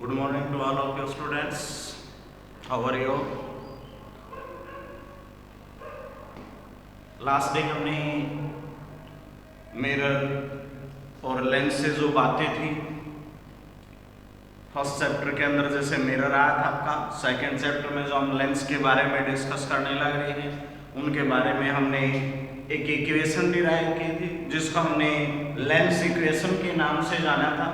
Good morning to all of you students. How are you? Last दिन हमने mirror और lens से जो बातें थी फर्स्ट चैप्टर के अंदर जैसे मिरर आया था आपका, सेकंड चैप्टर में जो हम लेंस के बारे में डिस्कस करने लग रहे हैं उनके बारे में हमने एक इक्वेशन डिराइव की थी जिसको हमने लेंस इक्वेशन के नाम से जाना था।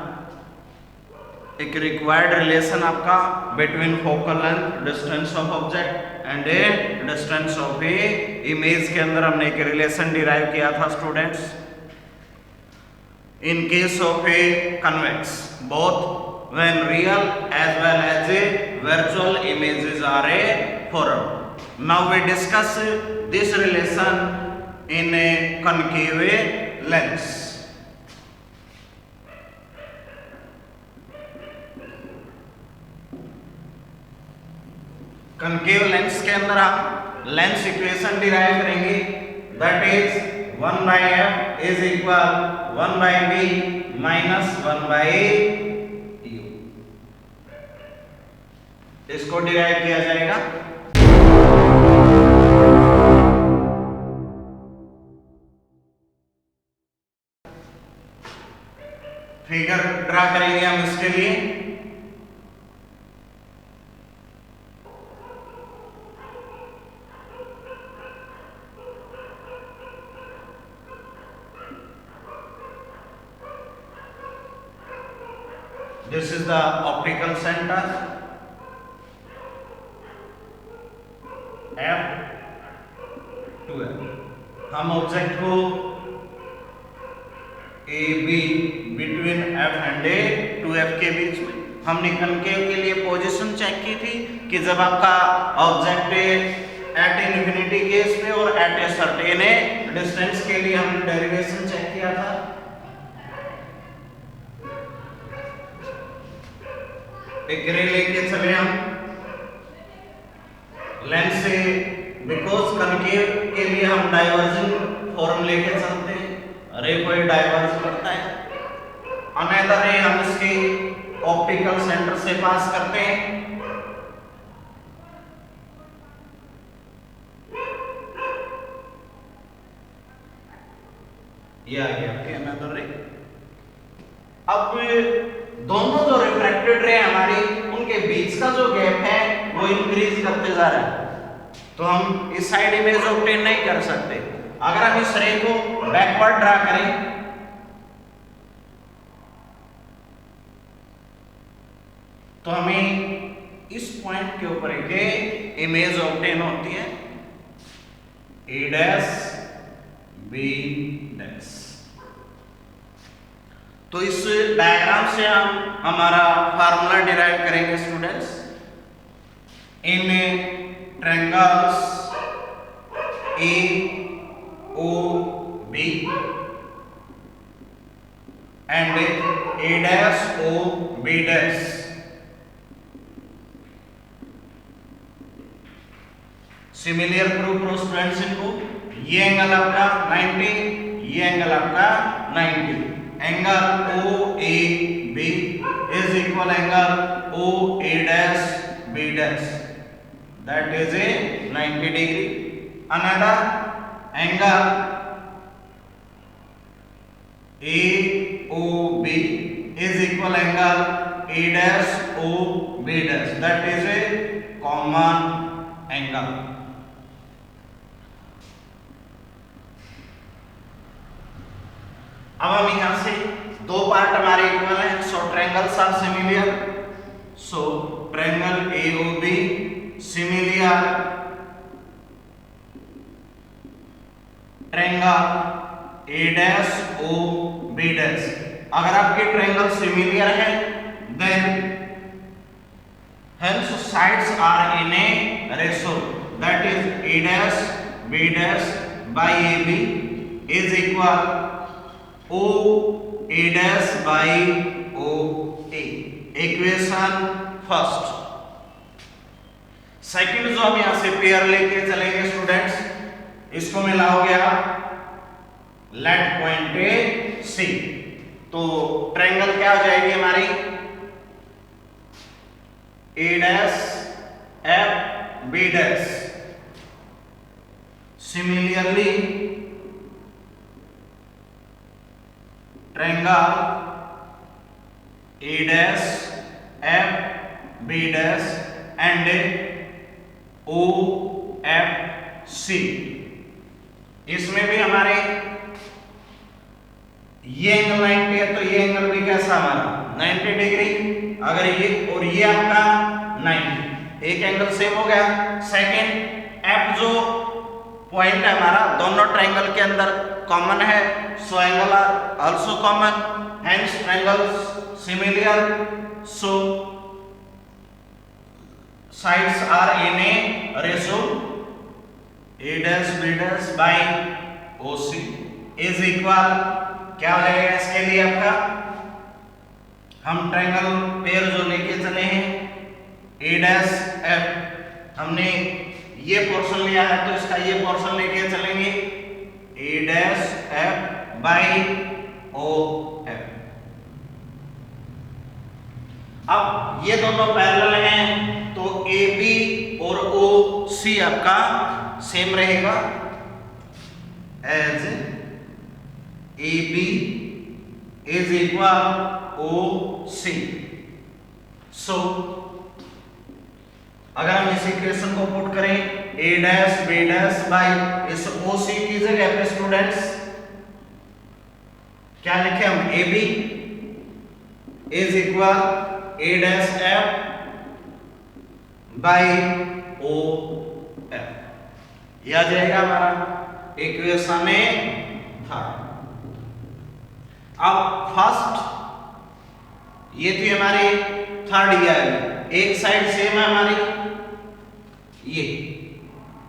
एक रिक्वायर्ड रिलेशन आपका between focal length, distance of object and A distance of a image के अंदर हमने एक रिलेशन डिराइव किया था students. In case of a convex both when real as well as a virtual images are a forum. Now we discuss this relation in a concave lens. concave lens के अंदर आप lens equation derive करेंगे, that is 1 by f is equal 1 by v minus 1 by u। इसको derive किया जाएगा। Figure draw करेंगे हम इसके लिए। This is the optical center F to F। हम ऑब्जेक्ट को A B between F and A to F के बीच में हमने कनकेव के लिए पोजीशन चेक की थी कि जब आपका ऑब्जेक्ट एट इन्फिनिटी केस पे और एट ए सर्टेन डिस्टेंस के लिए हमने डेरिवेशन चेक किया था। एक रे लेके चले हम लेंस से, बिकॉज कनकेव के लिए हम डाइवर्जिंग फॉर्म लेके चलते हैं। रे को डाइवर्ज करता है, अनदर रे हम इसके ऑप्टिकल सेंटर से पास करते हैं। ये आ गया आपके अनदर रे। अब दोनों जो रिफ्रैक्टेड रे हमारी उनके बीच का जो गैप है वो इंक्रीज करते जा रहा है, तो हम इस साइड इमेज ऑब्टेन नहीं कर सकते। अगर हम इस रे को बैकवर्ड ड्रा करें तो हमें इस पॉइंट के ऊपर एक इमेज ऑब्टेन होती है ए डैश बी डैश। तो इस डायग्राम से हम हमारा फार्मूला डिराइव करेंगे students. In triangles A O B and A dash O B dash similar proof students इनको ये एंगल आपका 90, ये एंगल आपका 90। Angle O A B is equal angle O A dash B dash, that is a 90 degree. Another angle A O B is equal angle A dash O B dash, that is a common angle. अब हम यहां से दो part हमारे equal हैं, so triangles are similar. So triangle A O B similar triangle A dash O B dash. अगर आपके triangle similar है then hence sides are in a ratio, that is a dash b dash by ab is equal o a dash by o a। Equation first. Second जो हम यहां से pair लेके चलेंगे students, इसको मिलाओगे आप लेट पॉइंट ए सी, तो triangle क्या हो जाएगी हमारी A dash F B dash. Similarly triangle A dash F B dash and O F C. इसमें भी हमारे ये एंगल 90 है तो ये एंगल भी कैसा हमारा 90 डिग्री। अगर ये और ये आपका 90, एक एंगल सेम हो गया। सेकंड एफ जो पॉइंट है हमारा दोनों ट्रायंगल के अंदर कॉमन है, so angle are also common, hence triangles similar, so sides are in a ratio A dash B dash by O C is equal, क्या हो जाएगा इसके लिए आपका, हम ट्रायंगल पेयर जो लेके चले हैं ए डैश एफ, हमने ये पोर्शन लिया है तो इसका ये पोर्शन लेके चलेंगे A dash F by O F. अब ये दोनों पैरेलल हैं तो ए बी और ओ सी आपका सेम रहेगा, as A B is equal O C. So अगर हम इस इक्वेशन को पुट करें A dash B dash by इस ओ सी की जगह पे स्टूडेंट्स क्या लिखे हम, A B is equal A dash F by O F. यह आ जाएगा हमारा इक्वेशन थर्ड। अब फर्स्ट ये थी हमारी थर्ड ईयर, एक साइड सेम है हमारी ये,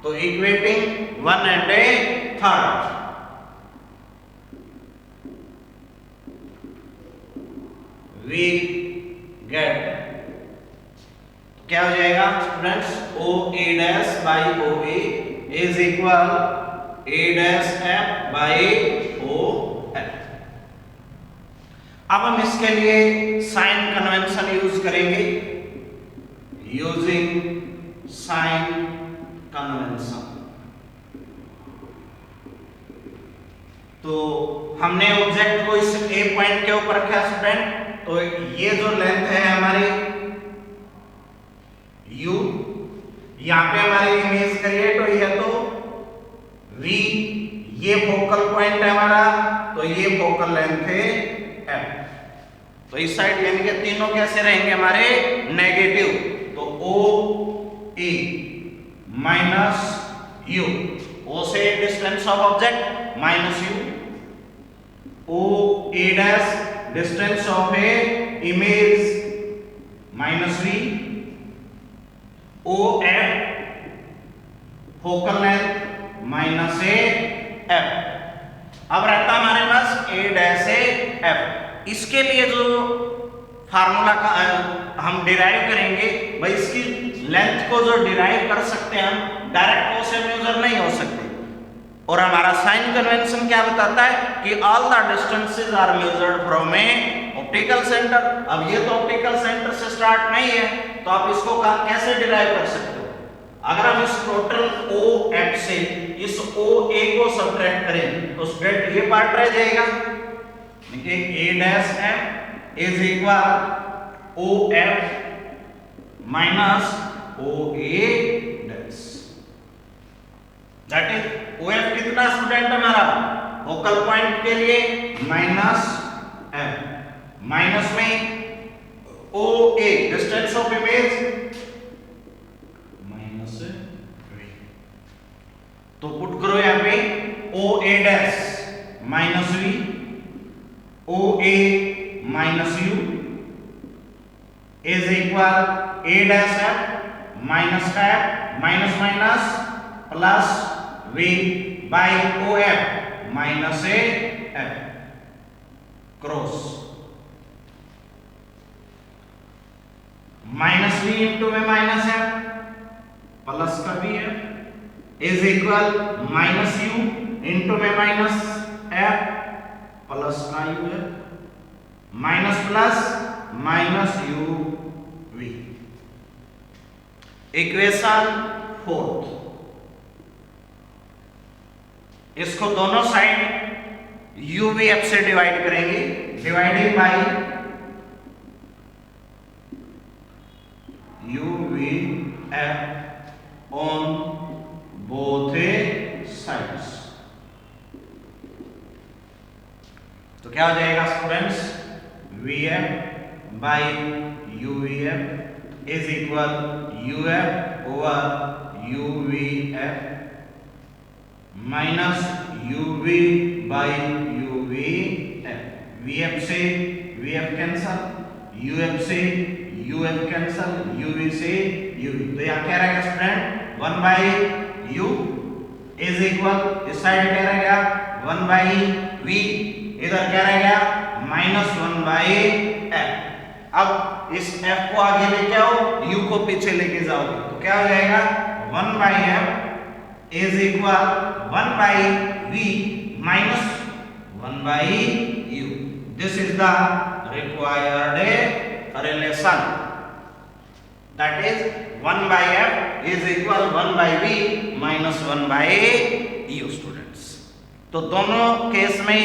तो equating one and a third. We get क्या हो जाएगा students, O A dash by O A is equal A dash F by O F. अब हम इसके लिए साइन कन्वेंशन यूज करेंगे, यूजिंग साइन कन्वेंशन। तो हमने ऑब्जेक्ट को इस ए पॉइंट के ऊपर रखा स्टूडेंट, तो ये जो लेंथ है हमारी u, यहां पे हमारी इमेज क्रिएट हुई है तो v, ये फोकल पॉइंट है हमारा, तो ये फोकल लेंथ है f। तो इस साइड यानी कि तीनों कैसे रहेंगे हमारे नेगेटिव, तो o a minus u, o से distance of object minus u, o a dash distance of a image minus v, O F focal length minus A F. अब रहता हमारे पास ए डैश ए एफ। इसके लिए जो फार्मूला का हम डिराइव करेंगे भाई, इसकी लेंथ को जो डिराइव कर सकते हैं हम, डायरेक्ट ओ से मेजर नहीं हो सकते। और हमारा साइन कन्वेंशन क्या बताता है कि all the distances are measured from a optical centre. अब ये तो ऑप्टिकल सेंटर से स्टार्ट नहीं है, तो आप इसको कैसे डिराइव कर सकते हो, अगर हम इस टोटल ओ एफ से इस ओ ए को सब्ट्रैक्ट करें तो स्ट्रेट ये पार्ट रह जाएगा, देखिए A dash F is equal O F minus O A dash, that is O F कितना स्टूडेंट हमारा फोकल पॉइंट के लिए माइनस एफ, माइनस में O A distance of image minus V, तो पुट करो यहां पे O A dash minus V, O A minus U is equal A dash F minus minus plus V by O F minus A F cross, minus V into में minus F plus का V है is equal minus U into में minus F plus का U है, minus plus minus U V. Equation fourth, इसको दोनों side UVF से divide करेंगे, dividing by UVF on both sides. तो क्या हो जाएगा students, VF by UVF is equal UF over UVF minus UV by UVF. VF से वीएफ कैंसल, यूएफ से यूएफ कैंसल, यूवी से यूवी। तो यहाँ क्या रहेगा student, 1 by you is equal, इस साइड क्या रहेगा 1 बाई वी, इधर क्या रहेगा -1 बाई एफ। अब इस एफ को आगे लेके आओ, यू को पीछे लेके जाओगे तो क्या हो जाएगा 1 by F is equal 1 by v minus 1 by u. This is the required relation. That is 1 by f is equal 1 by v minus 1 by u students. तो दोनों केस में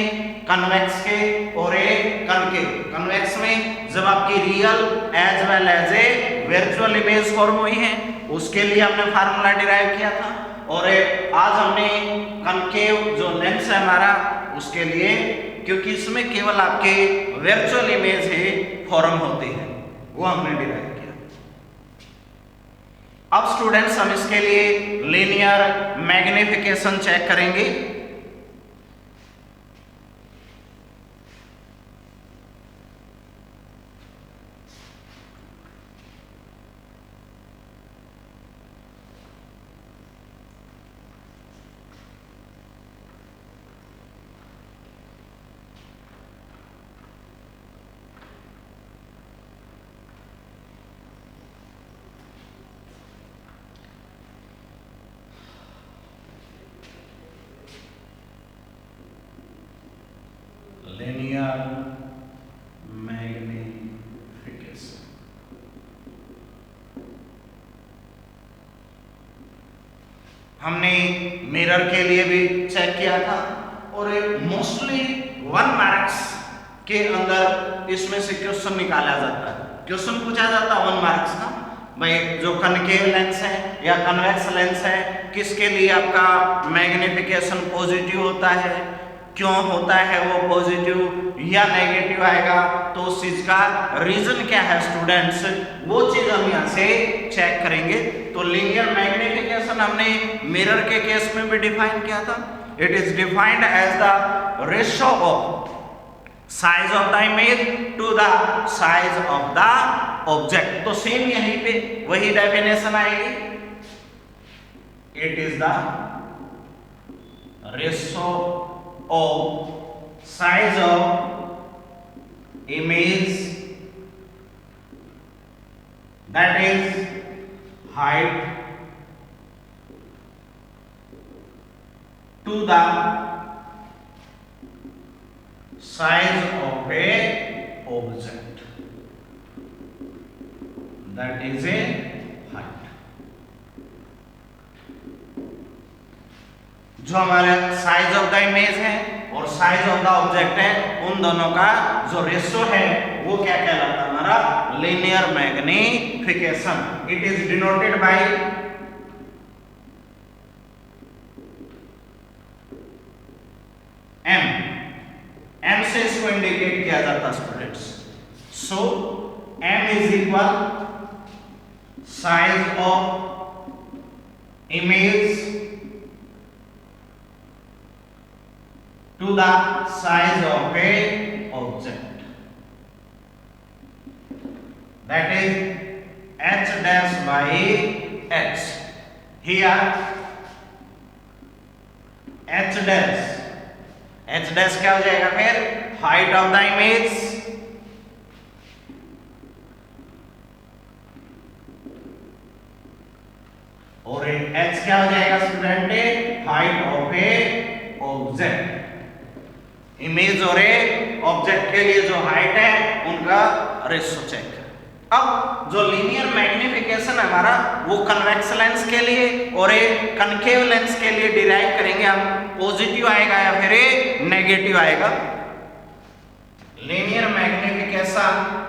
कन्वेक्स के और एक कनकेव। कन्वेक्स में जब आपकी real as well as a virtual image form हुई है, उसके लिए हमने फार्मूला डिराइव किया था, और आज हमने कनकेव जो लेंस है हमारा उसके लिए, क्योंकि इसमें केवल आपके वर्चुअल इमेज ही फॉर्म होते हैं, वो हमने डिराइव किया। अब स्टूडेंट्स हम इसके लिए लीनियर मैग्निफिकेशन चेक करेंगे। लिनियर मैग्निफिकेशन हमने मिरर के लिए भी चेक किया था, और मोस्टली 1 मार्क्स के अंदर इसमें से क्वेश्चन निकाला जाता है, क्वेश्चन पूछा जाता है 1 मार्क्स का, भाई जो कनकेव लेंस है या कन्वेक्स लेंस है, किसके लिए आपका मैग्निफिकेशन पॉजिटिव होता है, क्यों होता है वो पॉजिटिव या नेगेटिव आएगा, तो उस चीज का रीजन क्या है स्टूडेंट्स, वो चीज हम यहाँ से चेक करेंगे। तो लीनियर मैग्निफिकेशन हमने मिरर के केस में भी डिफाइन किया था। It is defined as the ratio of size of the image to the size of the object. तो सेम यहीं पे वही डेफिनेशन आएगी, it is the ratio of size of image, that is height to the size of a object, that is a height। जो हमारा size of the image है और size of the object है, उन दोनों का जो रेशियो है वो क्या कहलाता है हमारा linear magnification. It is denoted by M, M से इसको इंडिकेट किया जाता है students. So M is equal size of image to the size of a object, that is h dash by h। here h dash क्या हो जाएगा फिर height of the image और h क्या हो जाएगा student height of a object। Image और object के लिए जो हाइट है उनका रेशियो चेक। अब जो लीनियर मैग्निफिकेशन इक्वेशन है हमारा वो कन्वेक्स लेंस के लिए और एक कनकेव लेंस के लिए डिराइव करेंगे हम। पॉजिटिव आएगा या फिर नेगेटिव आएगा। Linear magnification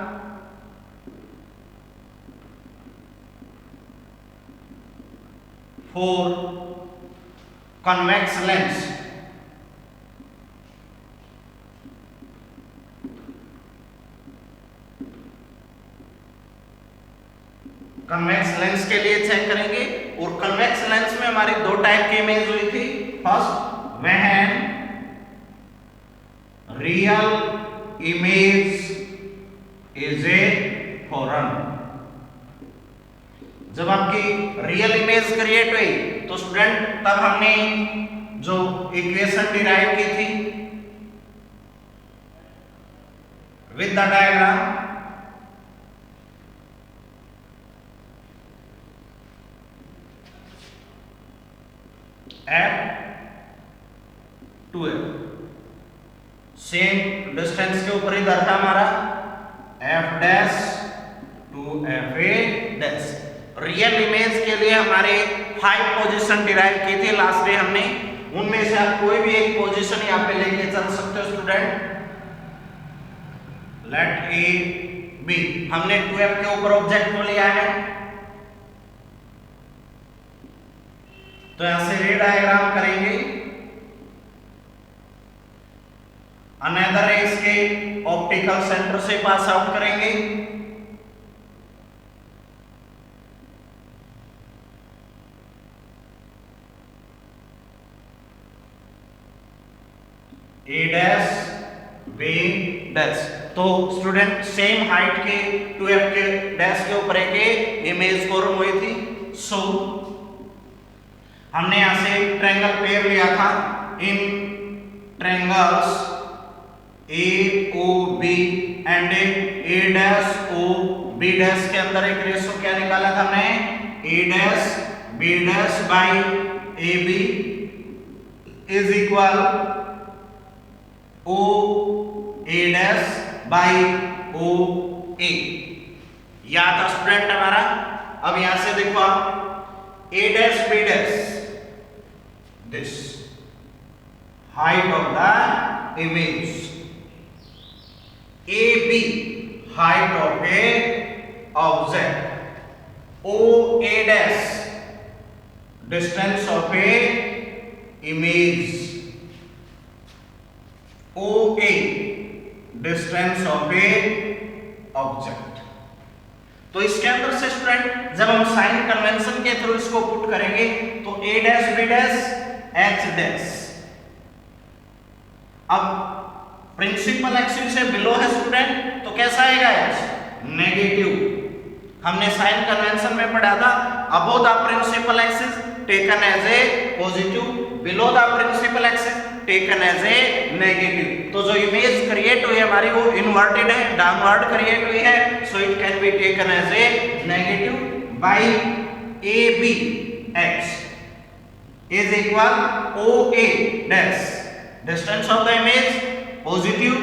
for convex lens. Convex lens के लिए चेक करेंगे और कन्वेक्स लेंस में हमारी दो टाइप की इमेज हुई थी। First when real image is a formed. जब आपकी रियल इमेज क्रिएट हुई तो स्टूडेंट तब हमने जो इक्वेशन डिराइव की थी with the diagram F2 same distance के ऊपर ही दर था हमारा F dash to FA dash. Real image के लिए हमारे 5 पोजीशन डिराइव की थी लास्ट डे हमने। उनमें से आप कोई भी एक पोजीशन यहाँ पे लेके चल सकते हो स्टूडेंट। लेट ए बी, हमने 12 के ऊपर ऑब्जेक्ट को लिया है तो यहां से रे डायग्राम करेंगे। अनदर रे इसके ऑप्टिकल सेंटर से पास आउट करेंगे। ए डैश बी डैश। तो स्टूडेंट सेम हाइट के 12 के डैश के ऊपर एक इमेज फॉर्म हुई थी। सो हमने यहां से ट्रायंगल पेयर लिया था। In triangles A O B and A dash O B dash के अंदर एक रेशो क्या निकाला था हमने, A dash B dash by A B is equal O A dash by O A. या था स्टूडेंट हमारा। अब यहां से देखो आप A dash B dash this height of the image, AB height of a object, OA dash distance of a image, OA distance of a object। तो इसके अंदर से स्टूडेंट जब हम साइन कन्वेंशन के थ्रू इसको पुट करेंगे तो A dash B dash H dash. अब प्रिंसिपल एक्सिस से बिलो है स्टूडेंट तो कैसा आएगा H, नेगेटिव। हमने साइन कन्वेंशन में पढ़ा था above the principal axis taken as a positive, below the principal axis taken as a negative. तो जो इमेज क्रिएट हुई है हमारी वो इनवर्टेड है, डाउनवर्ड क्रिएट हुई है। So it can be taken as a negative by A B X is equal OA dash distance of the image positive,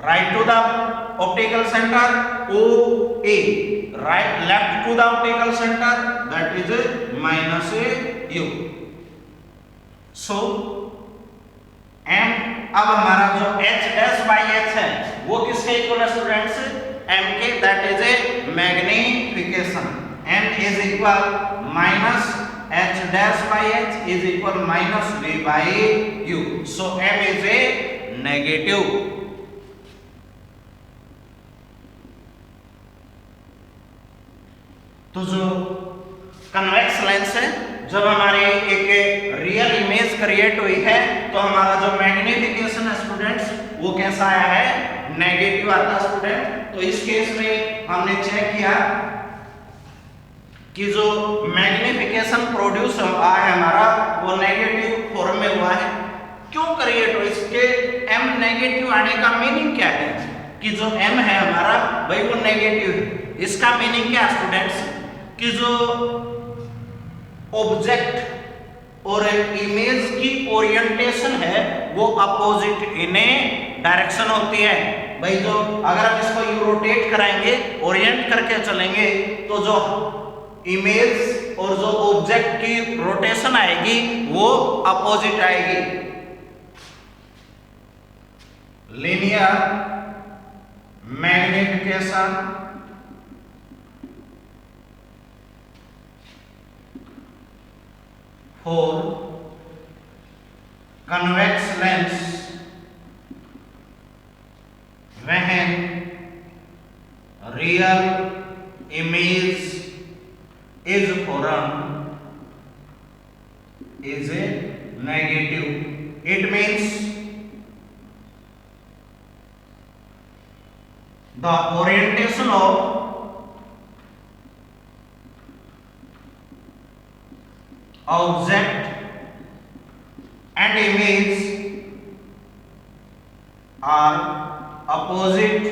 right to the optical center OA, right left to the optical center that is minus U। so M अब हमारा जो H dash by H है वो किसके equal है students, M के, that is a magnification। M is equal minus H dash by H is equal minus V by U। So M is a negative। तो जो कन्वेक्स लेंस है जब हमारे एक रियल इमेज क्रिएट हुई है तो हमारा जो मैग्निफिकेशन है स्टूडेंट्स वो कैसा आया है, नेगेटिव आता स्टूडेंट। तो इस केस में हमने चेक किया कि जो मैग्निफिकेशन प्रोड्यूस हुआ है हमारा वो नेगेटिव फॉर्म में हुआ है। क्यों क्रिएट हुआ, इसके M नेगेटिव आने का मीनिंग क्या है कि जो M है हमारा भाई वो नेगेटिव है। इसका मीनिंग क्या है स्टूडेंट्स कि जो ऑब्जेक्ट और इमेज की ओरिएंटेशन है वो अपोजिट इन ए डायरेक्शन होती है। भाई जो अगर हम इसको यू रोटेट कराएंगे, ओरिएंट करके चलेंगे, तो जो इमेज और जो ऑब्जेक्ट की रोटेशन आएगी वो अपोजिट आएगी। Linear magnification for convex lens when real image is foreign is a negative. It means the orientation of object and image are opposite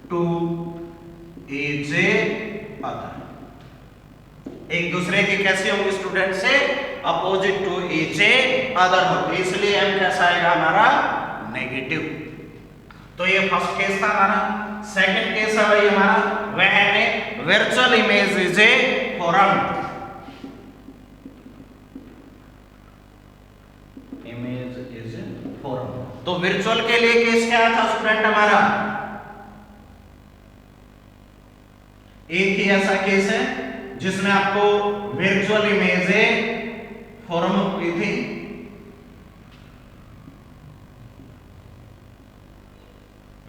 to each other. एक दूसरे की कैसी होंगी स्टूडेंट से? अपोजिट टू ईच अदर होगी, इसलिए M कैसा आएगा हमारा? नेगेटिव। तो ये फर्स्ट केस था हमारा। सेकंड केस है भाई हमारा when virtual image is a form. Image is a form. तो वर्चुअल के लिए केस क्या था स्टूडेंट हमारा? एक ही ऐसा केस है जिसमें आपको वर्चुअल इमेज है फॉर्म हुई थी।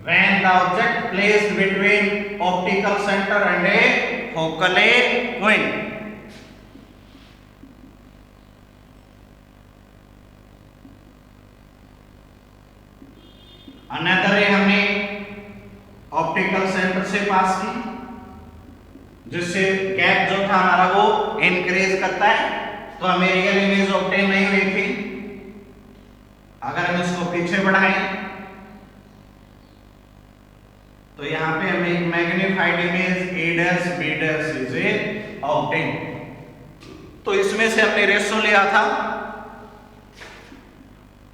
When the object placed between optical center and a focal point. Another रे हमने ऑप्टिकल सेंटर से पास की, जिससे गैप जो था हमारा वो इंक्रीज करता है, तो हमें रियल इमेज ऑब्टेन नहीं हुई थी। अगर हम इसको पीछे बढ़ाएं तो यहाँ पे हमें एक magnified image a dash b dash is a obtain. तो इसमें से हमने रेशो लिया था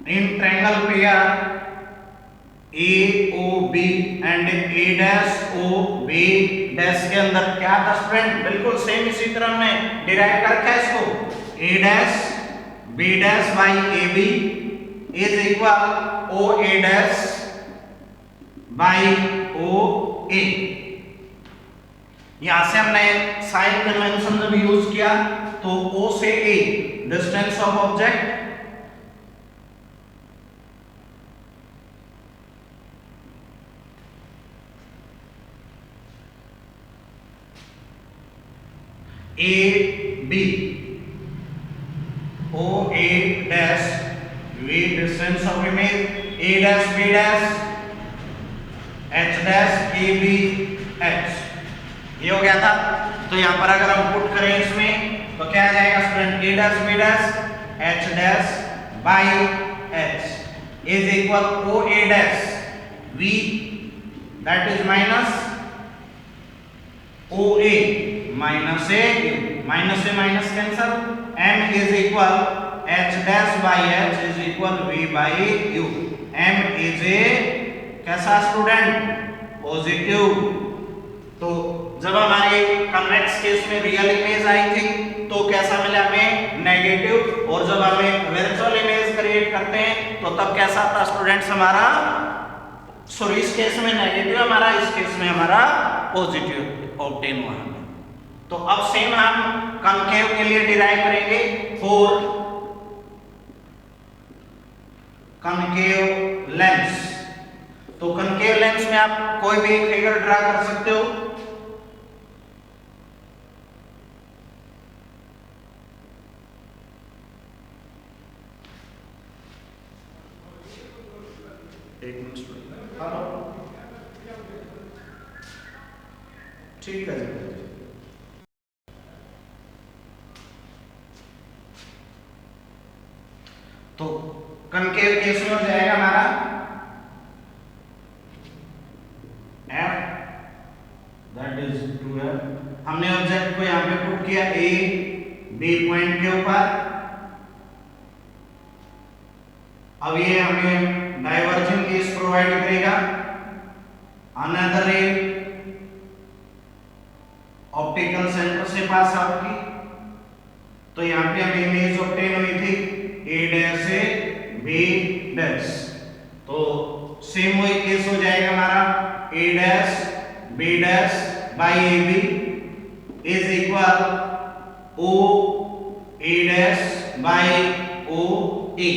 in triangle pair AOB and A dash OB dash के अंदर क्या था स्टूडेंट? बिल्कुल सेम इसी तरह हमने डिराइव कर रखा है इसको। A dash B dash by AB is equal OA dash by OA। यहां से हमने साइन कन्वेंशन जब यूज किया तो O से A distance of object, AB OA dash V distance of image A dash B dash H dash AB H, ये हो गया था। तो यहाँ पर अगर हम पुट करें इसमें तो क्या आ जाएगा student? A dash B dash H dash by H is equal OA dash V that is minus OA minus A, minus से minus cancel, M is equal H dash by H is equal V by U। M is a कैसा student? Positive. तो जब हमारे convex case में real image आई थी तो कैसा मिला हमें? नेगेटिव। और जब हमें वर्चुअल इमेज क्रिएट करते हैं तो तब कैसा था स्टूडेंट्स हमारा? सॉरी, इस केस में नेगेटिव हमारा, इस केस में हमारा पॉजिटिव ऑब्टेन हुआ। तो अब सेम हम कनकेव के लिए डिराइव करेंगे फॉर कनकेव लेंस। तो कनकेव लेंस में आप कोई भी एक फिगर ड्रा कर सकते हो। एक मिनट, ठीक है जी। तो कनकेव केस में हो जाएगा हमारा F दैट इज 2F। हमने ऑब्जेक्ट को यहाँ पे पुट किया A B पॉइंट के ऊपर। अब ये हमें डाइवर्जिंग केस प्रोवाइड करेगा। अनदर रे ऑप्टिकल सेंटर से पास आउट की, तो यहाँ पे हमें इमेज ऑब्टेन हुई थी ए डैश से बी डैश, तो सेम वही केस हो जाएगा हमारा A dash B dash by A B is equal O A dash by O A.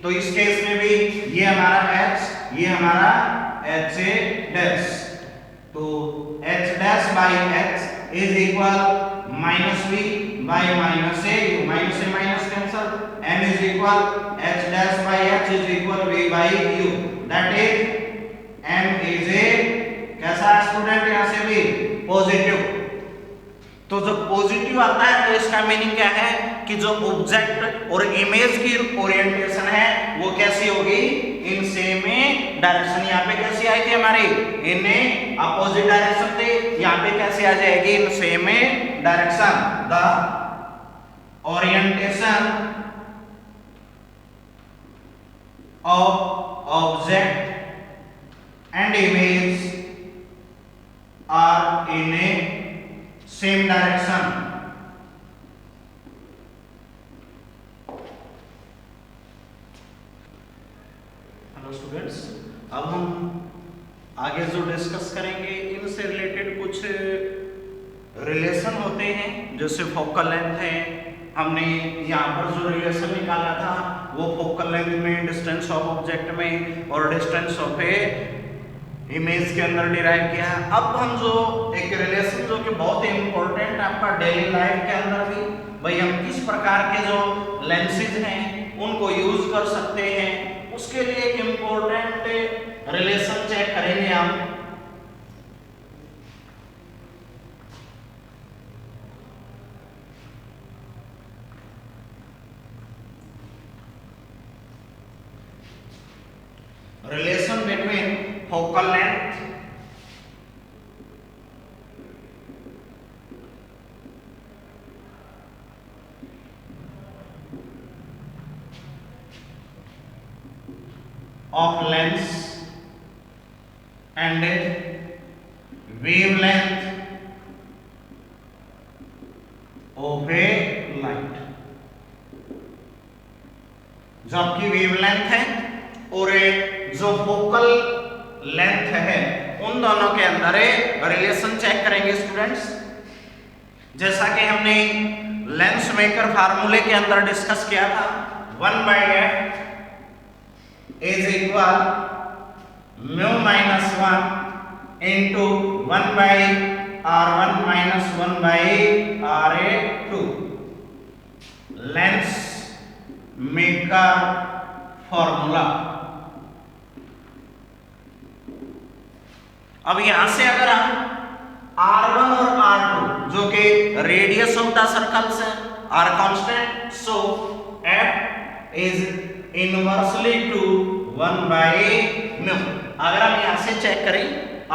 तो इस केस में भी ये हमारा h, ये हमारा h ए डैश, तो h dash by h is equal minus B by minus A, minus A minus cancel, m is equal h dash by h is equal v by u, that is m is a कैसा student, यहां से भी positive. तो जब positive आता है तो इसका मीनिंग क्या है कि जो ऑब्जेक्ट और इमेज की ओरिएंटेशन है वो कैसी होगी, इन सेम डायरेक्शन। यहाँ पे कैसी आई थी हमारी, इन अपोजिट डायरेक्शन थी, यहाँ पे कैसे आ जाएगी, in same direction. The orientation of object and image are in a same direction. Hello students, अब हम आगे जो डिस्कस करेंगे इनसे रिलेटेड कुछ रिलेशन होते हैं, जैसे फोकल लेंथ है। हमने यहाँ पर जो रिलेशन निकाला था वो फोकल लेंथ में, डिस्टेंस ऑफ ऑब्जेक्ट में और डिस्टेंस ऑफ ए इमेज के अंदर डिराइव किया। अब हम जो एक रिलेशन जो कि बहुत ही इंपॉर्टेंट आपका डेली लाइफ के अंदर भी, भाई हम किस प्रकार के जो लेंसेज हैं उनको यूज कर सकते हैं, उसके लिए एक इंपॉर्टेंट रिलेशन चेक करेंगे हम। Relation between focal length of lens and wavelength of a light। जो आपकी वेवलेंथ है और जो फोकल लेंथ है उन दोनों के अंदर रिलेशन चेक करेंगे स्टूडेंट्स। जैसा कि हमने लेंस मेकर फार्मूले के अंदर डिस्कस किया था, 1/f is equal mu minus 1 into 1/r1 minus 1/ra2 lens maker formula. अब यहां से अगर हम R1 और R2 जो कि रेडियस ऑफ द सर्कल्स है are constant, so F is inversely to 1/μ। अगर हम यहां से चेक करें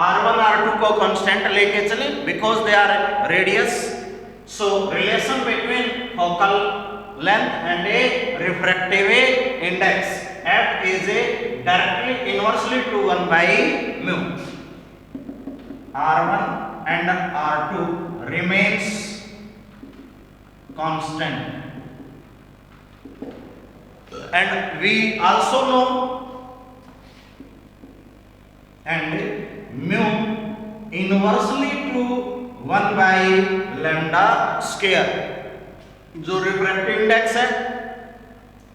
R1 R2 को कांस्टेंट लेके चले because they are radius, so relation between focal length and a refractive index F is a directly inversely to 1/μ। R1 and R2 remains constant, and we also know and mu inversely to 1/λ square जो refractive index है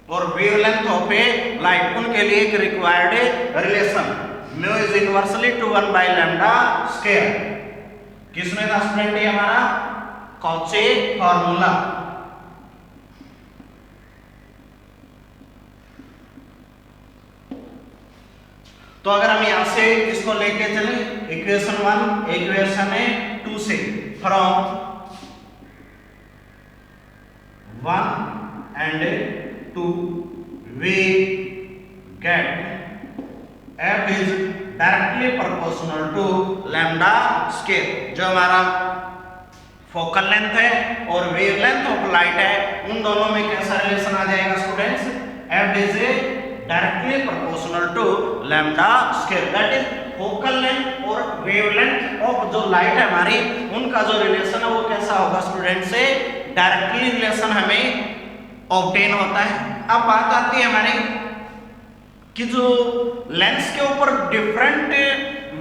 और wavelength of a light, उनके लिए एक required relation mu is inversely to 1/λ square. किसमें था student ये हमारा कॉची फार्मूला। तो अगर हम यहां से इसको लेके चले इक्वेशन 1 इक्वेशन 2 से, from 1 and 2 we get F is directly proportional to lambda square। जो हमारा फोकल लेंथ है और वेवलेंथ ऑफ लाइट है उन दोनों में कैसा रिलेशन आ जाएगा students, F is a directly proportional to lambda square. That is focal length और वेवलेंथ ऑफ जो लाइट है हमारी, उनका जो रिलेशन है वो कैसा होगा स्टूडेंट से डायरेक्टली रिलेशन हमें ऑब्टेन होता है। अब बात आती है हमारी कि जो लेंस के ऊपर डिफरेंट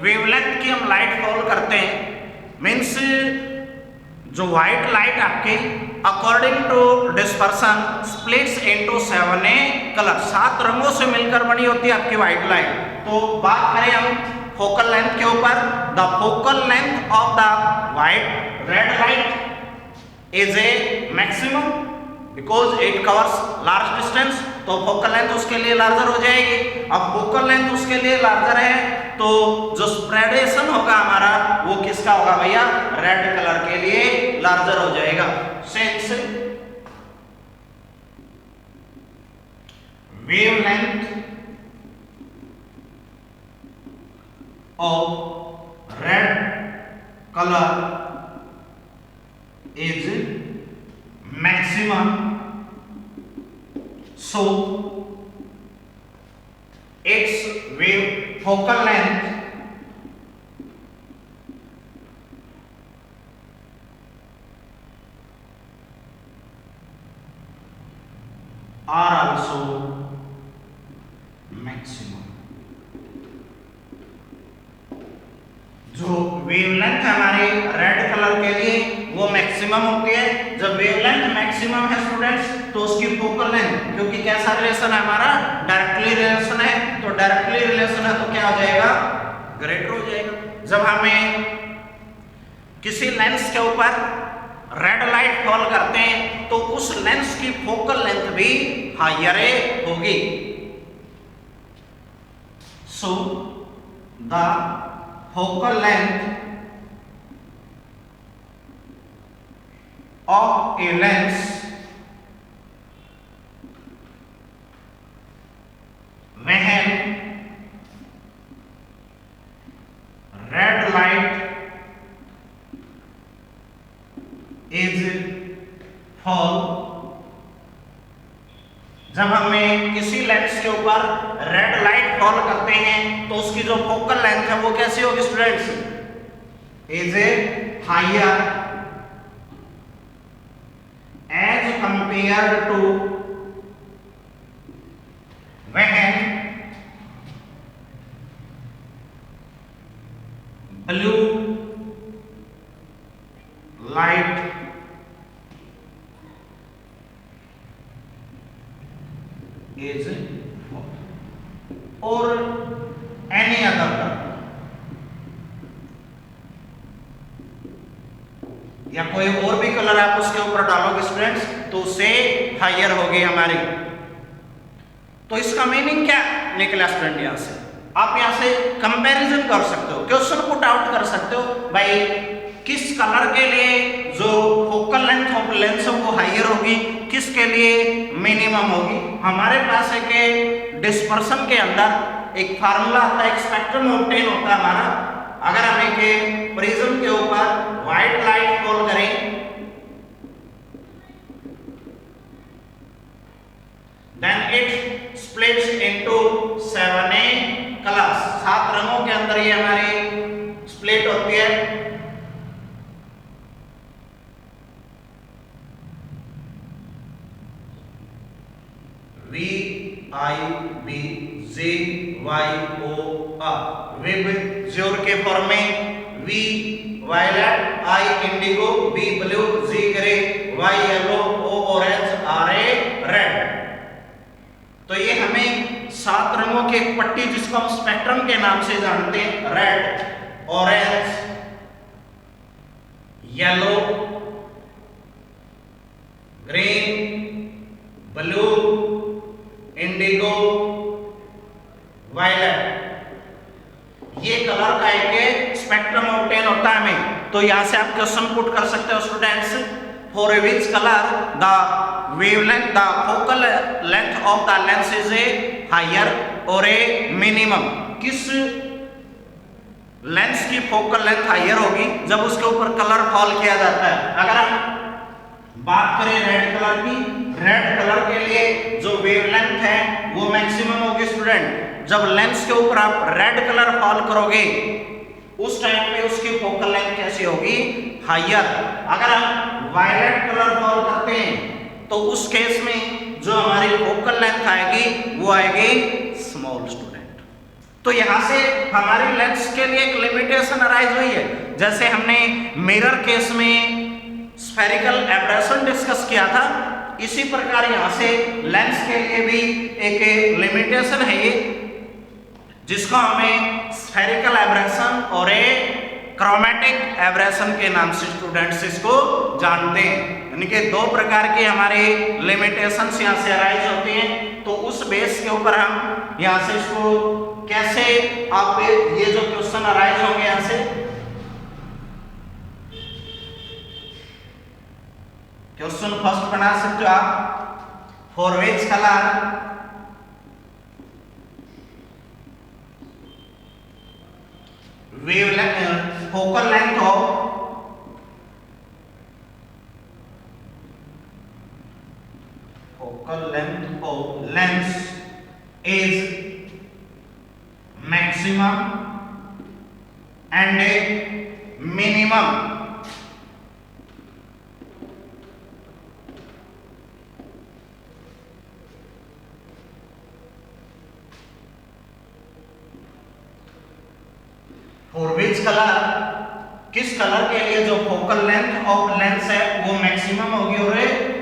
वेवलेंथ की हम लाइट फॉल करते हैं, मीन्स जो व्हाइट लाइट आपकी according to dispersion splits into 7 colour, 7 रंगों से मिलकर बनी होती है आपकी व्हाइट लाइट। तो बात करें हम फोकल लेंथ के ऊपर, the focal length of the white red light is a maximum because it covers large distance, तो फोकल लेंथ उसके लिए लार्जर हो जाएगी। अब फोकल लेंथ उसके लिए लार्जर है तो जो स्प्रेडेशन होगा हमारा वो किसका होगा भैया, रेड कलर के लिए लार्जर हो जाएगा। Sense wavelength of red colour is maximum, so its wave focal length are also maximum। जो वेवलेंथ है हमारे रेड कलर के लिए वो मैक्सिमम होती है। जब वेवलेंथ मैक्सिमम है स्टूडेंट्स तो उसकी फोकल लेंथ, क्योंकि कैसा रिलेशन है हमारा, डायरेक्टली रिलेशन है, तो डायरेक्टली रिलेशन है तो क्या हो जाएगा, ग्रेटर हो जाएगा। जब हमें किसी लेंस के ऊपर रेड लाइट फॉल करते हैं तो उस लेंस की फोकल लेंथ भी हायर होगी। So the focal length of a lens when red light is fall, जब हमें किसी लेंस के ऊपर रेड लाइट फॉल करते हैं तो उसकी जो फोकल लेंथ है वो कैसी होगी students, is a higher as compared to when blue light is or any other color, या कोई और भी कलर आप उसके ऊपर डालोगे स्टूडेंट्स तो उससे हायर होगी हमारी। तो इसका मीनिंग क्या निकला स्टूडेंट, यहां से आप यहां से कंपैरिजन कर सकते हो, क्वेश्चन पुट आउट कर सकते हो भाई किस कलर के लिए जो फोकल लेंथ ऑफ लेंस है वो हायर होगी, किसके लिए मिनिमम होगी। हमारे पास एक डिस्पर्सन के अंदर एक फार्मूला आता है, एक स्पेक्ट्रम ऑब्टेन होता है हमारा। अगर हम एक प्रिज्म के ऊपर व्हाइट लाइट फॉल करें then it splits into 7 colours, 7 रंगों के अंदर ये हमारी स्प्लिट होती है। VIB ZYOR विबज्योर के फॉर्म में V violet, I indigo, B blue, Z grey, Y yellow, O orange, R red. तो ये हमें 7 रंगों की एक पट्टी जिसको हम स्पेक्ट्रम के नाम से जानते हैं, red, orange, yellow, green, blue, indigo, violet, ये कलर का एक स्पेक्ट्रम ऑब्टेन होता है हमें। तो यहां से आप क्वेश्चन पुट कर सकते हो students, for which colour the wavelength the focal length of the lens is a higher और ए मिनिमम। किस लेंस की फोकल लेंथ हायर होगी जब उसके ऊपर कलर फॉल किया जाता है। अगर हम बात करें रेड कलर की, रेड कलर के लिए जो वेवलेंथ है वो मैक्सिमम होगी स्टूडेंट। जब लेंस के ऊपर आप रेड कलर फॉल करोगे उस टाइम पे उसकी फोकल लेंथ कैसी होगी, हायर। अगर हम वायलेट कलर फॉल करते हैं तो उस केस में जो हमारी फोकल लेंथ आएगी वो आएगी स्मॉल स्टूडेंट। तो यहां से हमारी लेंस के लिए एक लिमिटेशन अराइज हुई है। जैसे हमने मिरर केस में स्फेरिकल एब्रेशन डिस्कस किया था, इसी प्रकार यहां से लेंस के लिए भी एक लिमिटेशन है ये, जिसको हमें स्फेरिकल एब्रेशन और एक क्रोमेटिक एब्रेशन के नाम से स्टूडेंट्स इसको जानते हैं। यानी कि दो प्रकार के हमारे लिमिटेशंस यहां से अराइज होते हैं। तो उस बेस के ऊपर हम यहां से इसको कैसे आप ये जो क्वेश्चन अराइज होंगे यहां से क्वेश्चन फर्स्ट बना सकते हो आप, for which colour wavelength focal length of lens is maximum and minimum. For which colour, किस कलर के लिए जो फोकल लेंथ ऑफ लेंस है वो मैक्सिमम होगी और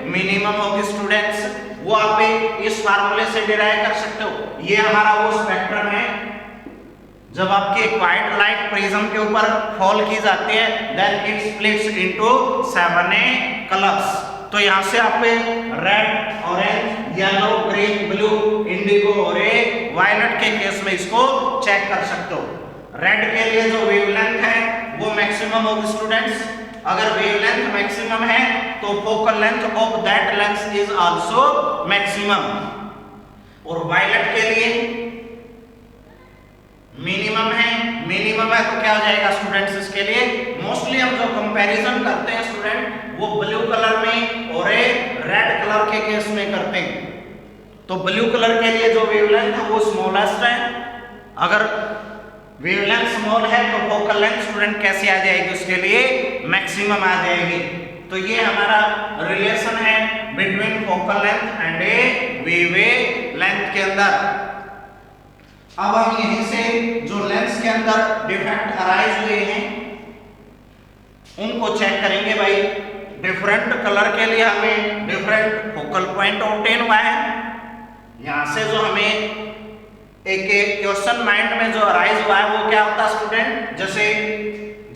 मिनिमम होगी स्टूडेंट्स, वो आप इस फार्मूले से डिराइव कर सकते हो। ये हमारा वो स्पेक्ट्रम है जब आपकी एक व्हाइट लाइट प्रिज्म के ऊपर फॉल की जाती है, then it splits into 7 colours. तो यहाँ से आप red, orange, yellow, green, blue, indigo और वायलेट के केस में इसको चेक कर सकते हो। रेड के लिए जो वेवलेंथ है वो मैक्सिमम होगी स्टूडेंट्स। अगर वेवलेंथ मैक्सिमम है तो focal length of that lens is also maximum. और वायलेट के लिए मिनिमम है तो क्या हो जाएगा स्टूडेंट्स इसके लिए, मोस्टली हम जो कंपैरिजन करते हैं स्टूडेंट वो ब्लू कलर में और रेड कलर के केस में करते हैं। तो ब्लू कलर के लिए जो वेवलेंथ है वो स्मॉलेस्ट है। अगर वेवलेंथ स्मॉल है तो फोकल लेंथ स्टूडेंट कैसे आ जाएगी, उसके लिए मैक्सिमम आ जाएगी। तो ये हमारा रिलेशन है between focal length and wave length के अंदर। अब हम यहीं से जो लेंस के अंदर डिफेक्ट अराइज हुए हैं उनको चेक करेंगे। भाई डिफरेंट कलर के लिए हमें डिफरेंट फोकल पॉइंट ऑब्टेन हुआ है। यहां से जो हमें एक क्वेश्चन माइंड में जो अराइज हुआ है वो क्या होता है स्टूडेंट, जैसे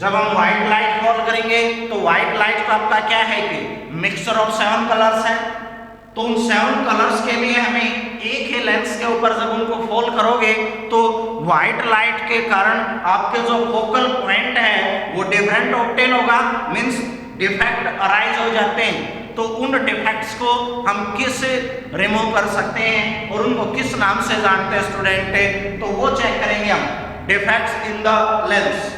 जब हम व्हाइट लाइट फॉल करेंगे तो व्हाइट लाइट का आपका क्या है कि मिक्सचर ऑफ 7 कलर्स है। तो उन 7 कलर्स के लिए हमें एक ही लेंस के ऊपर जब उनको फॉल करोगे तो व्हाइट लाइट के कारण आपके जो फोकल पॉइंट है वो डिफरेंट ऑब्टेन होगा, मींस डिफेक्ट अराइज हो जाते हैं। तो उन डिफेक्ट्स को हम किस रिमूव कर सकते हैं और उनको किस नाम से जानते हैं स्टूडेंट, तो वो चेक करेंगे हम, defects in the lens.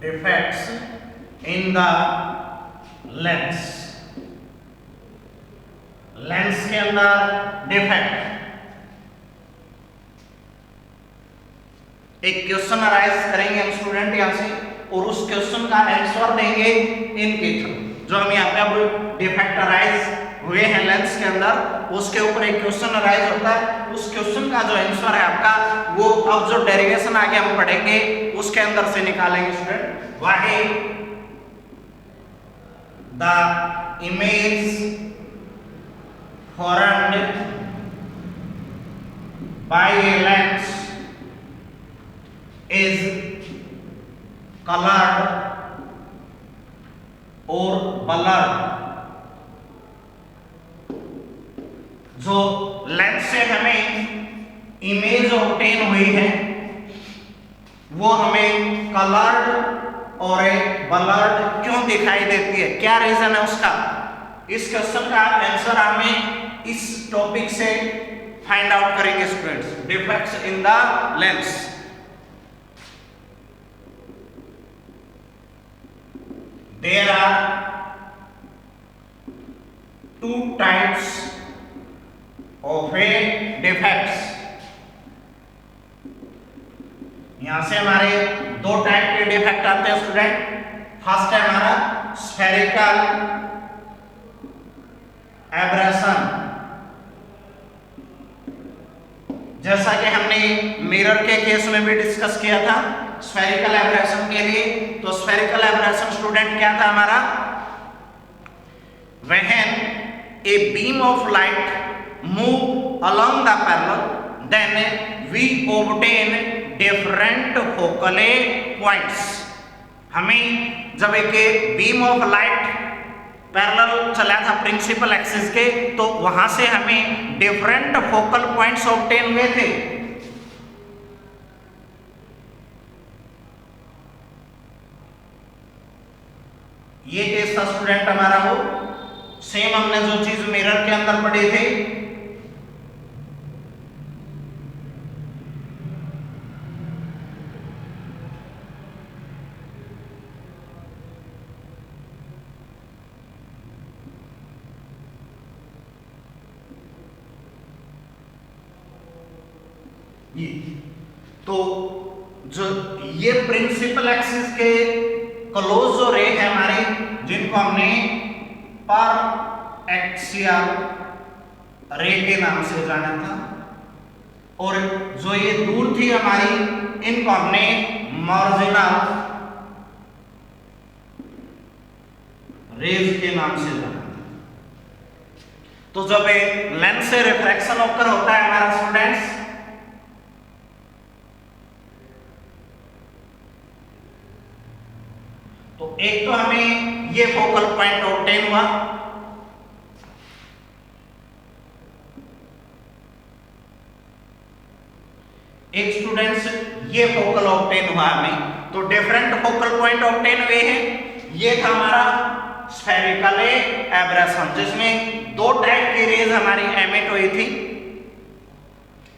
defects in the lens, lens के अंदर डिफेक्ट। एक क्वेश्चन अराइज करेंगे हम स्टूडेंट यहां से और उस क्वेश्चन का आंसर देंगे इनके थ्रू। जो हम यहाँ पे अब डिफेक्ट अराइज हुए हैं लेंस के अंदर, उसके ऊपर एक क्वेश्चन अराइज होता है, उस क्वेश्चन का जो आंसर है आपका वो अब जो डेरिवेशन आगे हम पढ़ेंगे उसके अंदर से निकालेंगे student. Why the image formed by a lens is colored और ब्लर्ड। जो लेंस से हमें इमेज ऑब्टेन हुई है वो हमें कलर्ड और ब्लर्ड क्यों दिखाई देती है, क्या रीजन है उसका? इस क्वेश्चन का आंसर हमें इस टॉपिक से फाइंड आउट करेंगे students. Defects in the lens. There are two types of a defects. यहां से हमारे दो टाइप के डिफेक्ट आते हैं स्टूडेंट। फर्स्ट है हमारा स्फेरिकल एब्रेशन। जैसा कि हमने मिरर के केस में भी डिस्कस किया था स्फेरिकल एब्रेशन के लिए। तो स्फेरिकल एब्रेशन स्टूडेंट क्या था हमारा? When a beam of light move along the parallel then we obtain different focal points. हमें जब एक बीम ऑफ लाइट पैरेलल चला था प्रिंसिपल एक्सिस के, तो वहां से हमें डिफरेंट फोकल पॉइंट्स ऑब्टेन हुए थे। ये केस था स्टूडेंट हमारा वो सेम हमने जो चीज मिरर के अंदर पढ़ी थी। तो जो ये प्रिंसिपल एक्सिस के क्लोज जो रे है हमारी, जिनको हमने पर एक्सियल रे के नाम से जाना था, और जो ये दूर थी हमारी, इनको हमने मार्जिनल रेज के नाम से जाना था। तो जब लेंस से रिफ्रैक्शन ऑकर होता है हमारा स्टूडेंट्स, तो एक तो हमें ये फोकल पॉइंट ऑब्टेन हुआ, एक स्टूडेंट्स ये फोकल ऑब्टेन हुआ हमें। तो डिफरेंट फोकल पॉइंट ऑब्टेन हुए हैं। ये था हमारा स्फेरिकल एब्रेशन जिसमें दो टाइप की रेज हमारी एमिट हुई थी।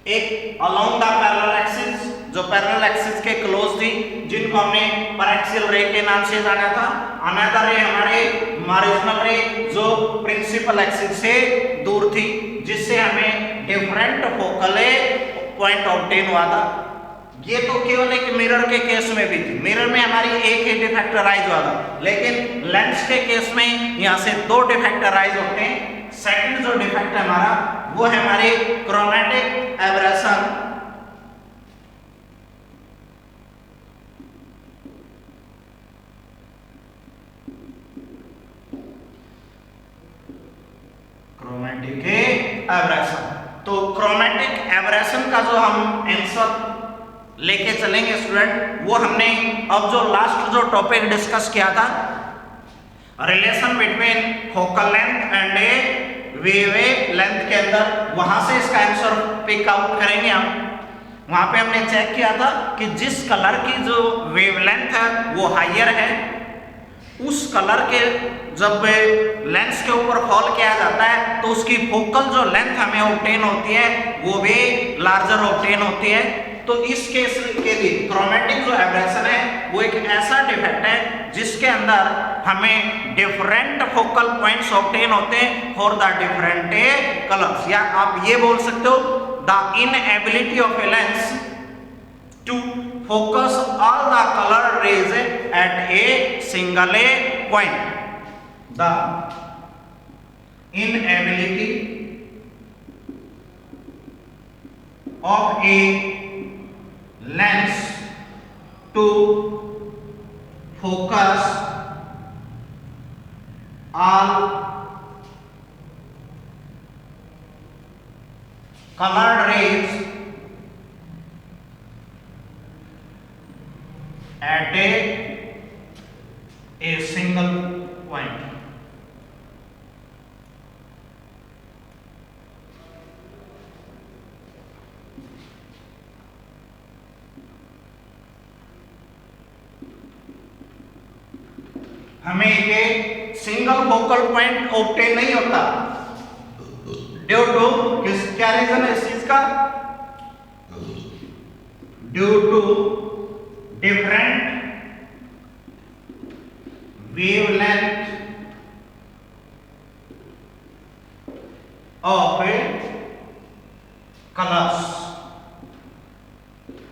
एक अलोंग द पैरेलल एक्सिस, जो पैरेलल एक्सिस के क्लोज थी, जिनको हमने पैरेक्सियल रे के नाम से जाना था। अनदर रे हमारे मार्जिनल रे, जो प्रिंसिपल एक्सिस से दूर थी, जिससे हमें डिफरेंट फोकल पॉइंट ऑब्टेन हुआ था। ये तो केवल एक मिरर के केस में भी थी। मिरर में हमारी एक ही डिफेक्ट अराइज हुआ था, लेकिन लेंस के केस में यहां से दो डिफेक्ट अराइज होते हैं। सेकंड जो डिफेक्ट है हमारा, वो है हमारे क्रोमैटिक एब्रेशन। Chromatic aberration. तो क्रोमैटिक एब्रेशन का जो हम आंसर लेके चलेंगे स्टूडेंट, वो हमने अब जो लास्ट जो टॉपिक डिस्कस किया था, relation between focal length and A wave length के अंदर, वहां से इसका आंसर पिक आउट करेंगे हम। वहां पे हमने चेक किया था कि जिस कलर की जो वेवलेंथ है वो हायर है, उस कलर के जब लेंस के ऊपर फॉल किया जाता है तो उसकी फोकल जो लेंथ हमें ऑब्टेन होती है वो भी लार्जर ऑब्टेन होती है। तो इस केस के लिए क्रोमैटिक जो एब्रेशन है वो एक ऐसा डिफेक्ट है जिसके अंदर हमें डिफरेंट फोकल पॉइंट्स ऑब्टेन होते हैं फॉर द डिफरेंट कलर्स। या आप ये बोल सकते हो the inability of a lens to focus all the color rays at a single point. The inability of a lens to focus all colored rays at a single point. हमें ये single focal point obtain नहीं होता due to क्या reason है इस चीज का? Due to different wavelength of colours.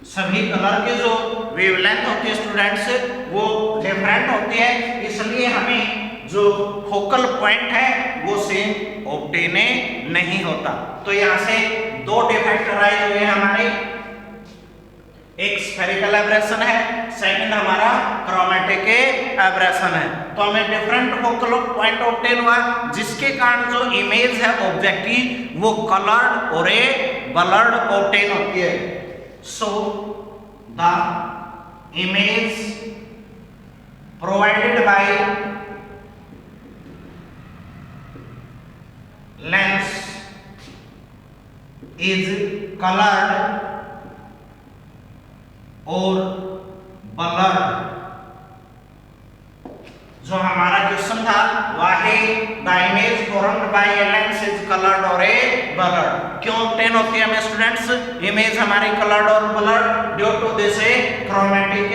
सभी कलर के जो वेवलेंथ होती है स्टूडेंट्स वो डिफरेंट होती है, इसलिए हमें जो फोकल पॉइंट है वो सेम ऑब्टेन नहीं होता। तो यहां से दो डिफेक्ट अराइज हुए हमारे, एक स्फेरिकल एब्रेशन है, सेकंड हमारा क्रोमेटिक एब्रेशन है। तो हमें डिफरेंट फोकल पॉइंट ऑब्टेन हुआ, जिसके कारण जो इमेज है ऑब्जेक्ट की वो कलर्ड और ब्लर्ड ऑब्टेन होती है। So the image provided by lens is coloured और ब्लर्ड। जो हमारा क्वेश्चन था why the image formed by a lens is coloured और ब्लर्ड। क्यों ऑब्टेन होती है हमें स्टूडेंट्स इमेज हमारी कलर्ड और blurred? Due to this chromatic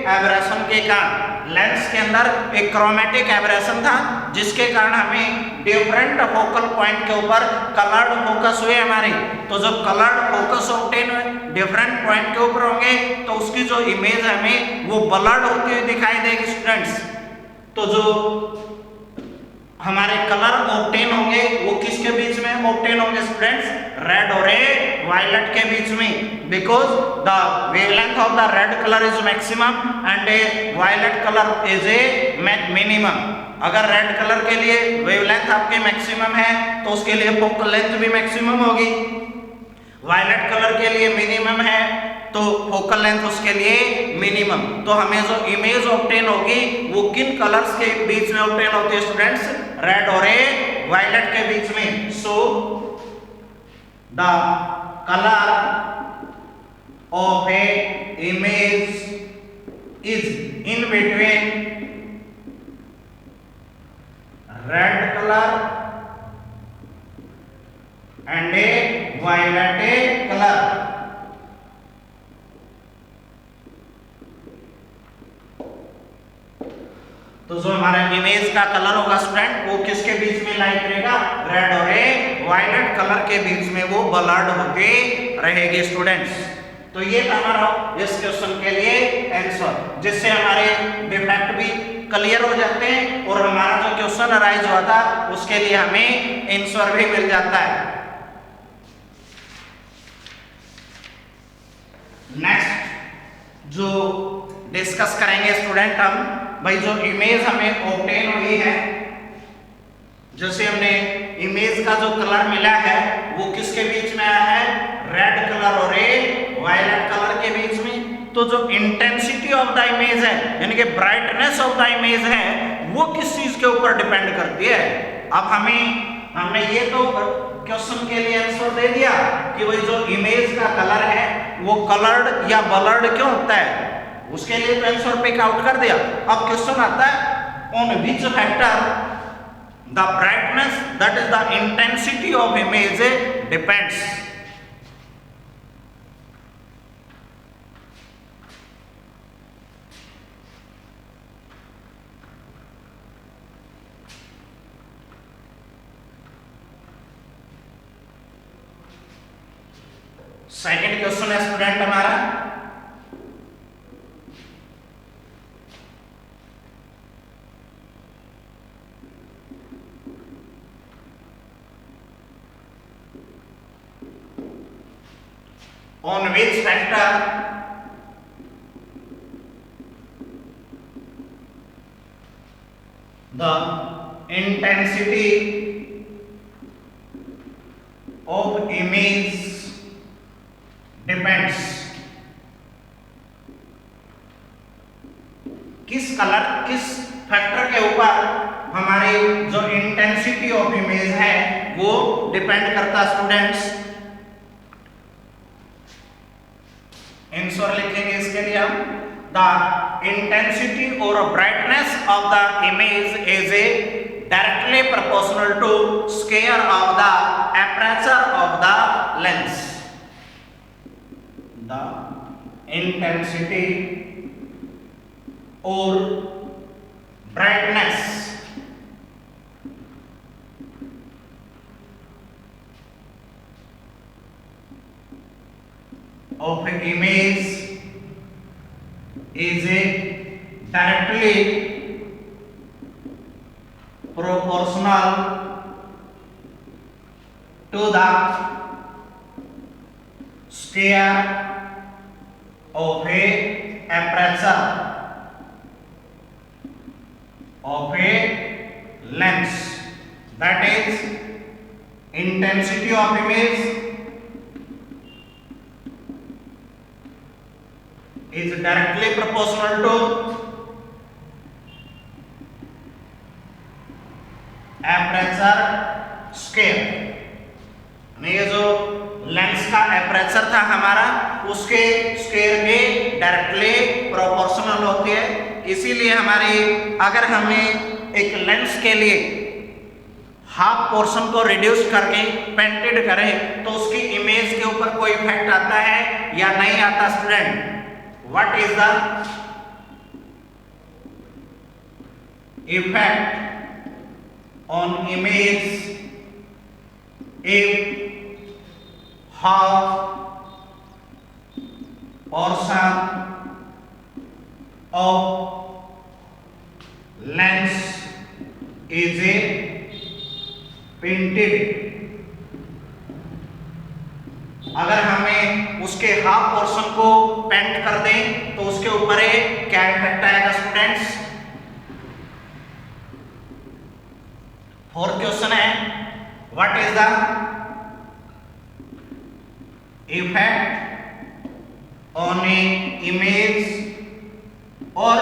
aberration के कारण। लेंस के अंदर एक क्रोमेटिक एब्रेशन था, जिसके कारण हमें डिफरेंट फोकल पॉइंट के ऊपर कलर्ड फोकस हुए हमारे। तो जब कलर्ड फोकस ऑब्टेन हुए डिफरेंट पॉइंट के ऊपर होंगे तो उसकी जो इमेज हमें वो ब्लर्ड होती हुई दिखाई देगी स्टूडेंट्स। तो जो हमारे कलर ऑब्टेन होंगे वो किसके बीच में ऑब्टेन होंगे स्टूडेंट्स? रेड और वायलेट के बीच में, because the wavelength of the red colour is maximum and violet colour is minimum. अगर रेड कलर के लिए वेवलेंथ आपके मैक्सिमम है तो उसके लिए फोकल लेंथ भी मैक्सिमम होगी, वायलेट कलर के लिए मिनिमम है तो फोकल लेंथ उसके लिए मिनिमम। तो हमें जो इमेज ऑब्टेन होगी वो किन कलर्स के बीच में ऑब्टेन होती है स्टूडेंट्स? रेड और वायलेट के बीच में। So the colour of a image is in between red colour and a violet colour. तो जो हमारा इमेज का कलर होगा स्टूडेंट वो किसके बीच में लाई करेगा? रेड और वायलेट कलर के बीच में वो ब्लर्ड होके रहेगी स्टूडेंट्स। तो ये था हमारा इस क्वेश्चन के लिए आंसर, जिससे हमारे डिफेक्ट भी क्लियर हो जाते हैं और हमारा जो क्वेश्चन अराइज हुआ था उसके लिए हमें आंसर भी मिल जाता है। नेक्स्ट जो डिस्कस करेंगे स्टूडेंट हम भाई जो इमेज हमें ऑब्टेन हुई है, जैसे हमने इमेज का जो कलर मिला है वो किसके बीच में आया है? रेड कलर और वायलेट कलर के बीच में। तो जो इंटेंसिटी ऑफ द इमेज है यानी कि ब्राइटनेस ऑफ द इमेज है वो किस चीज के ऊपर डिपेंड करती है? अब हमने ये तो क्वेश्चन के लिए आंसर दे दिया कि भाई जो इमेज का कलर है वो कलर्ड या ब्लर्ड क्यों होता है, उसके लिए तो आंसर पिक आउट कर दिया। अब क्वेश्चन आता है on which factor the brightness that is the intensity of image depends. Second question है स्टूडेंट हमारा on which factor the intensity of image depends। किस फैक्टर के ऊपर हमारी जो इंटेंसिटी ऑफ इमेज है वो डिपेंड करता स्टूडेंट्स। आंसर लिखेंगे इसके लिए हम, द इंटेंसिटी और brightness of the image is a directly proportional to square of the aperture of the lens. The intensity और brightness of an image is a directly proportional to the square of a aperture of a lens. That is, intensity of image is directly proportional to aperture square। ये जो lens का aperture था हमारा उसके square के directly proportional होती है। इसीलिए हमारी अगर हमें एक लेंस के लिए हाफ पोर्शन को रिड्यूस करके पेंटेड करें तो उसकी इमेज के ऊपर कोई इफेक्ट आता है या नहीं आता student? What is the effect on image if half portion of lens is a painted। अगर हमें उसके हाफ पोर्शन को पेंट कर दें तो उसके ऊपर क्या इफेक्ट आएगा स्टूडेंट्स? फोर्थ क्वेश्चन है, what is the effect on a image or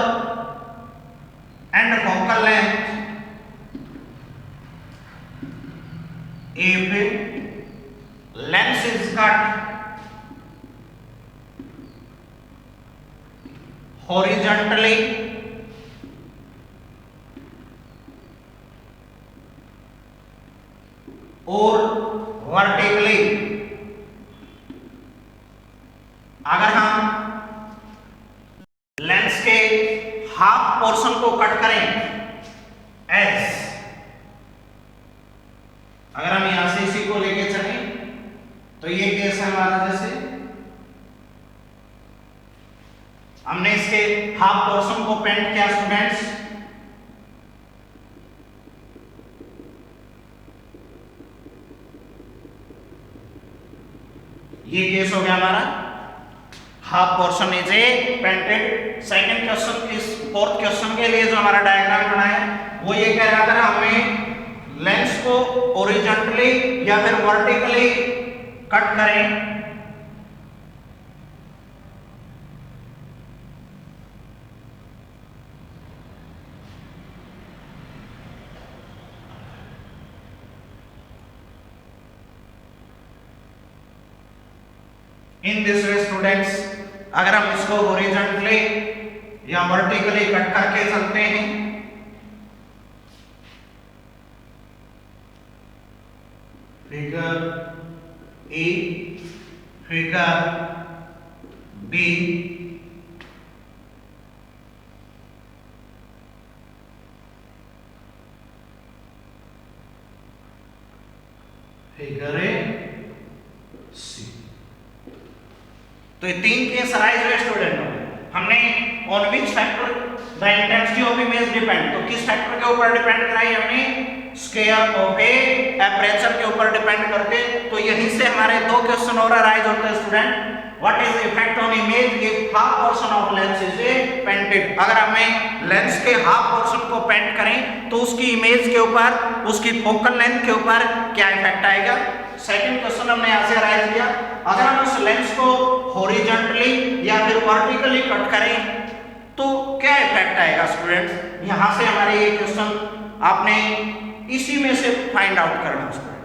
and focal length if lens is cut horizontally or vertically। अगर हम लेंस के हाफ पोर्शन को कट करें एस, अगर हम यहां से इसी को लेके चलें तो ये केस है हमारा, जैसे हमने इसके हाफ पोर्शन को पेंट किया स्टूडेंट्स, ये केस हो गया हमारा half portion is a painted. Second question, इस फोर्थ क्वेश्चन के लिए जो हमारा डायग्राम बना है वो ये कह रहा था हमें लेंस को हॉरिजॉन्टली या फिर वर्टिकली कट करें इन दिस वे स्टूडेंट्स। अगर हम इसको हॉरिजॉन्टली या वर्टिकली कट करके चलते हैं figure A, figure B, figure A, C. तो ये तीन केस अराइज हुए स्टूडेंट। हमने on which factor the intensity of image depend, तो किस फैक्टर के ऊपर डिपेंड कराई हमने? स्क्वायर ऑफ ए एपरेचर के ऊपर डिपेंड करके। तो यहीं से हमारे दो क्वेश्चन और अराइज होते हैं student. What is the effect on image if half portion of lens is painted. अगर हमें लेंस के हाफ पोर्शन को पेंट करें तो उसकी इमेज के ऊपर, उसकी फोकल लेंथ के ऊपर क्या इफेक्ट आएगा? सेकंड क्वेश्चन हमने यहां से अराइज किया, अगर हम उस लेंस को हॉरिजॉन्टली या फिर वर्टिकली कट करें तो क्या इफेक्ट आएगा स्टूडेंट्स? यहां से हमारे ये क्वेश्चन आपने इसी में से फाइंड आउट करना है।